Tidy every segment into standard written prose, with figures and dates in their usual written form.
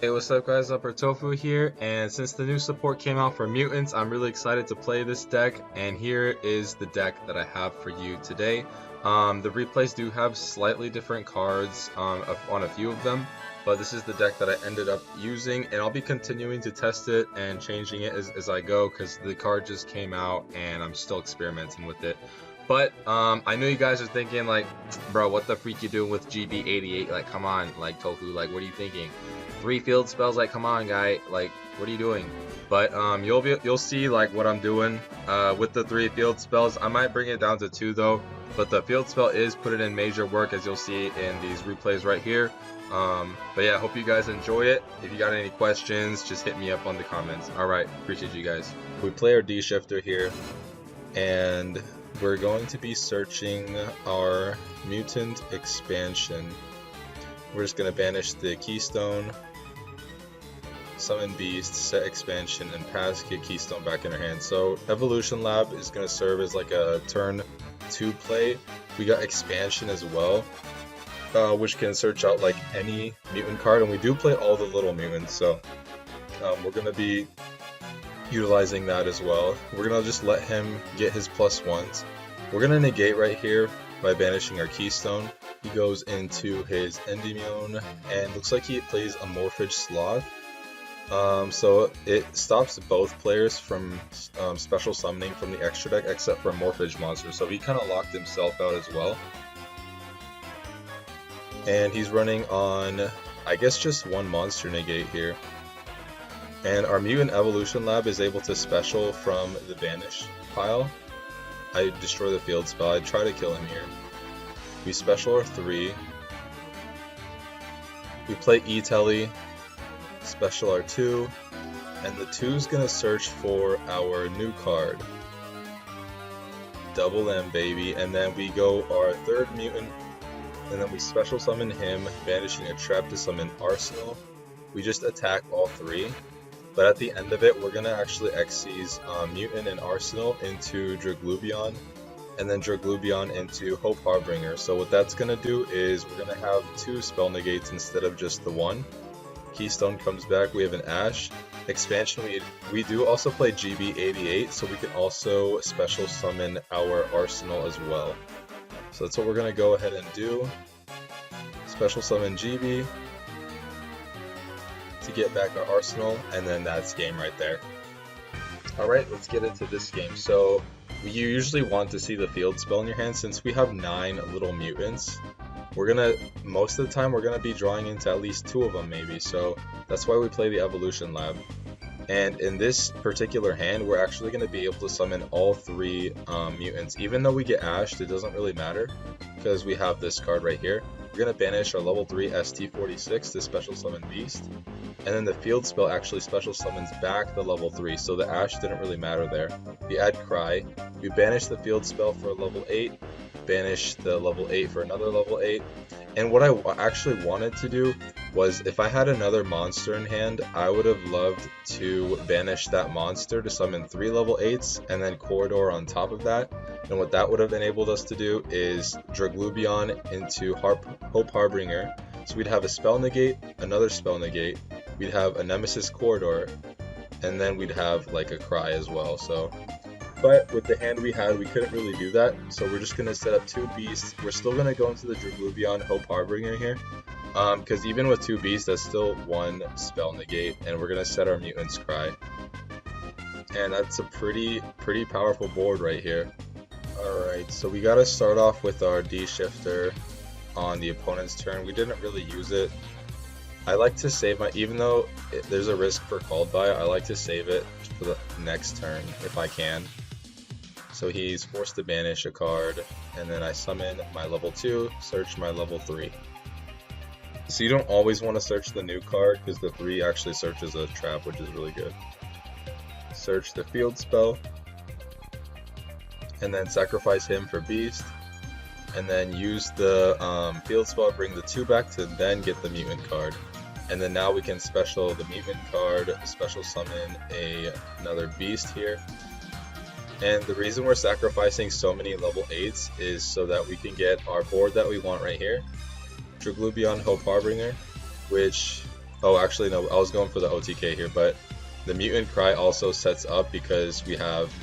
Hey, what's up guys, Upper Tofu here, and since the new support came out for Mutants, I'm really excited to play this deck, and here is the deck that I have for you today. The replays do have slightly different cards on a few of them, but this is the deck that I ended up using, and I'll be continuing to test it and changing it as I go, because the card just came out and I'm still experimenting with it. But I know you guys are thinking like, bro, what the freak you doing with GB88? Like, come on, like Tofu, like what are you thinking? 3 field spells, like come on guy, like what are you doing? But you'll see like what I'm doing with the 3 field spells. I might bring it down to 2 though, but the field spell is put it in major work, as you'll see in these replays right here. But yeah, hope you guys enjoy it. If you got any questions, just hit me up on the comments. Alright, appreciate you guys. We play our D shifter here, and we're going to be searching our mutant expansion. We're just going to banish the keystone, summon beast, set expansion, and pass, get keystone back in our hand. So evolution lab is going to serve as like a turn 2 play. We got expansion as well, which can search out like any mutant card, and we do play all the little mutants, so we're going to be utilizing that as well. We're going to just let him get his +1s. We're going to negate right here by banishing our keystone. He goes into his Endymion, and looks like he plays a Morphage Sloth. So it stops both players from special summoning from the extra deck except for Morphage monster, so he kind of locked himself out as well. And he's running on, I guess, just 1 monster negate here. And our Mutant Evolution Lab is able to special from the banish pile. I destroy the field spell. I try to kill him here. We special our 3. We play E-Telly, special our 2, and the 2 is going to search for our new card. Double M, baby. And then we go our 3rd mutant, and then we special summon him, banishing a trap to summon Arsenal. We just attack all 3. But at the end of it, we're going to actually Xyz Mutant and Arsenal into Draglubion, and then Draglubion into Hope Harbinger. So what that's going to do is we're going to have 2 spell negates instead of just the 1. Keystone comes back, we have an Ash. Expansion, we do also play GB88, so we can also special summon our Arsenal as well. So that's what we're going to go ahead and do. Special summon GB to get back our Arsenal, and then that's game right there. Alright, let's get into this game. So you usually want to see the field spell in your hand. Since we have 9 little mutants, most of the time we're gonna be drawing into at least 2 of them maybe, so that's why we play the Evolution Lab. And in this particular hand, we're actually going to be able to summon all 3 mutants. Even though we get ashed, it doesn't really matter, because we have this card right here. We're going to banish our level 3 ST46 to special summon Beast, and then the field spell actually special summons back the level 3, so the ash didn't really matter there. We add Cry, we banish the field spell for a level 8, banish the level 8 for another level 8, and what I actually wanted to do was, if I had another monster in hand, I would have loved to banish that monster to summon 3 level 8s and then Corridor on top of that. And what that would have enabled us to do is Draglubion into Hope Harbinger. So we'd have a spell negate, another spell negate, we'd have a Nemesis Corridor, and then we'd have like a Cry as well. So, but with the hand we had, we couldn't really do that. So we're just going to set up 2 beasts. We're still going to go into the Draglubion Hope Harbinger here. Because even with 2 beasts, that's still 1 spell negate, and we're going to set our Mutants Cry. And that's a pretty powerful board right here. Alright, so we got to start off with our D shifter on the opponent's turn. We didn't really use it. I like to save even though there's a risk for called by, I like to save it for the next turn if I can. So he's forced to banish a card, and then I summon my level 2, search my level 3. So you don't always want to search the new card, because the 3 actually searches a trap, which is really good. Search the field spell, and then sacrifice him for Beast, and then use the field spell, bring the 2 back to then get the mutant card. And then now we can special the mutant card, special summon another Beast here. And the reason we're sacrificing so many level 8s is so that we can get our board that we want right here. Draglubion Hope Harbinger, which Oh, actually, no, I was going for the OTK here, but the Mutant Cry also sets up because we have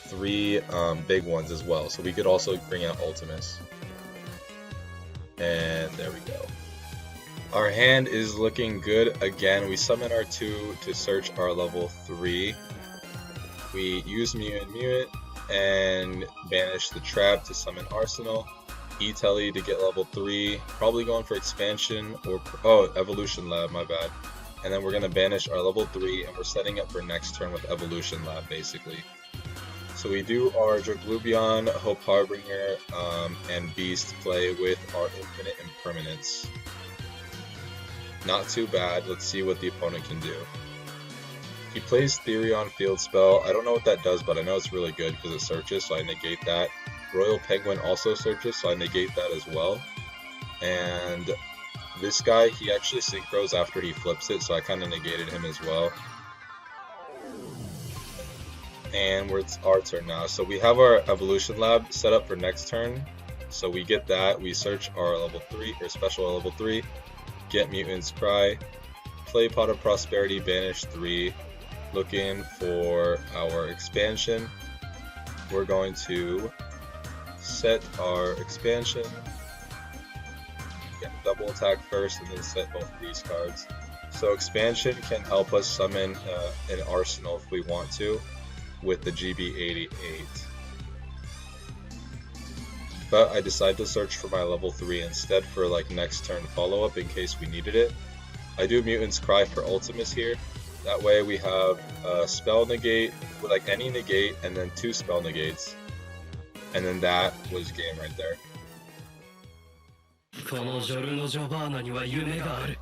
3 big ones as well. So we could also bring out Ultimus. And there we go. Our hand is looking good again. We summon our 2 to search our level 3. We use Mutant and banish the trap to summon Arsenal. E-Telly to get level 3. Probably going for expansion or Evolution Lab, my bad. And then we're going to banish our level 3 and we're setting up for next turn with Evolution Lab basically. So we do our Draglubion, Hope Harbinger, and Beast play with our Infinite Impermanence. Not too bad. Let's see what the opponent can do. He plays Therion Field Spell. I don't know what that does, but I know it's really good because it searches, so I negate that. Royal Penguin also searches, so I negate that as well. And this guy, he actually synchros after he flips it, so I kind of negated him as well. And it's our turn now. So we have our Evolution Lab set up for next turn. So we get that. We search our level 3, or special level 3. Get Mutants Cry. Play Pot of Prosperity, banish 3. Looking for our expansion. We're going to set our expansion. Get double attack first and then set both of these cards. So expansion can help us summon an Arsenal if we want to with the GB88. But I decided to search for my level 3 instead for like next turn follow-up in case we needed it. I do Mutants Cry for Ultimus here. That way we have a spell negate, like any negate, and then 2 spell negates. And then that was game right there. このジョルノ・ジョバーナには夢がある。